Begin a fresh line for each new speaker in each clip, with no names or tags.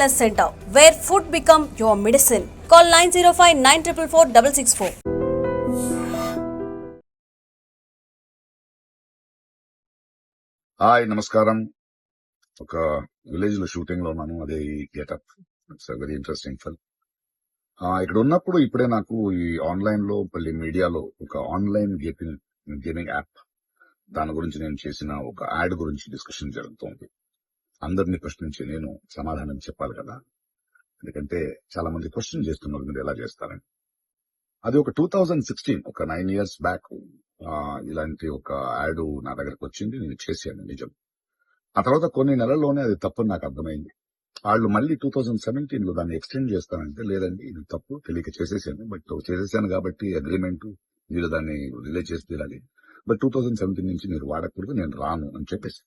Wellness Center, where food become your medicine. Call 905 944 664.
Hi నమస్కారం. ఒక village లో shooting లో ఉన్నాను. అదే ఈ getup. It's very interesting film. ఇక్కడ ఉన్నప్పుడు ఇప్పుడే నాకు ఈ ఆన్లైన్ లో మళ్ళీ మీడియాలో ఒక ఆన్లైన్ గేమింగ్ యాప్ దాని గురించి నేను చేసిన ఒక యాడ్ గురించి డిస్కషన్ జరుగుతోంది. అందరినీ ప్రశ్నించి నేను సమాధానం చెప్పాలి కదా, ఎందుకంటే చాలా మంది క్వశ్చన్ చేస్తున్నారు మీరు ఎలా చేస్తారని. అది ఒక 2016 ఒక 9 years బ్యాక్ ఇలాంటి ఒక యాడ్ నా దగ్గరకు వచ్చింది. నేను చేశాను నిజం. ఆ తర్వాత కొన్ని నెలల్లోనే అది తప్పని నాకు అర్థమైంది. వాళ్ళు మళ్ళీ 2017 లో దాన్ని ఎక్స్టెండ్ చేస్తానంటే, లేదండి ఇది తప్పు, తెలియక చేసేసాను, బట్ చేసేసాను కాబట్టి అగ్రిమెంట్ వీళ్ళు దాన్ని రిలీజ్ చేసి తీరాలి, బట్ 2017 నుంచి మీరు వాడకూడదు, నేను రాను అని చెప్పేసి.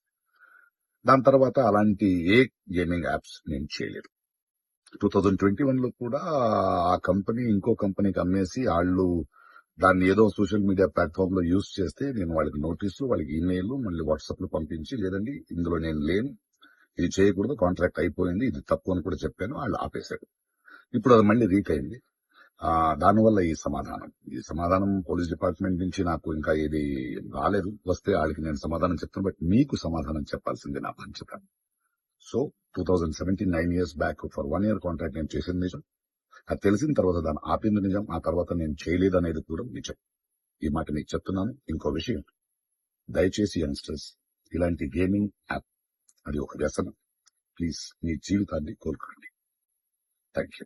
దాని తర్వాత అలాంటి ఏ గేమింగ్ యాప్స్ నేను చేయలేదు. 2021 లో కూడా ఆ కంపెనీ ఇంకో కంపెనీకి అమ్మేసి వాళ్ళు దాన్ని ఏదో సోషల్ మీడియా ప్లాట్ఫామ్ లో యూజ్ చేస్తే నేను వాళ్ళకి నోటీసులు, వాళ్ళకి ఈమెయిల్, మళ్ళీ వాట్సాప్ లో పంపించి, లేదండి ఇందులో నేను లేను, ఇది చేయకూడదు, కాంట్రాక్ట్ అయిపోయింది, ఇది తప్పు అని కూడా చెప్పాను. వాళ్ళు ఆపేశారు. ఇప్పుడు అది మళ్ళీ రీక్ అయింది. దానివల్ల ఈ సమాధానం పోలీస్ డిపార్ట్మెంట్ నుంచి నాకు ఇంకా ఇది రాలేదు. వస్తే వాళ్ళకి నేను సమాధానం చెప్తాను, బట్ మీకు సమాధానం చెప్పాల్సింది నా బాధ్యత. So 2017 9 years back for 1 year contract నేను చేసింది నిజం. అది తెలిసిన తర్వాత దాన్ని ఆపింది నిజం. ఆ తర్వాత నేను చేయలేదు అనేది కూడా నిజం. ఈ మాట మీకు చెప్తున్నాను. ఇంకో విషయం, దయచేసి యంగ్స్టర్స్ ఇలాంటి గేమింగ్ యాప్ అది ఒక వ్యసనం. ప్లీజ్ మీ జీవితాన్ని కోల్పోండి. Thank you.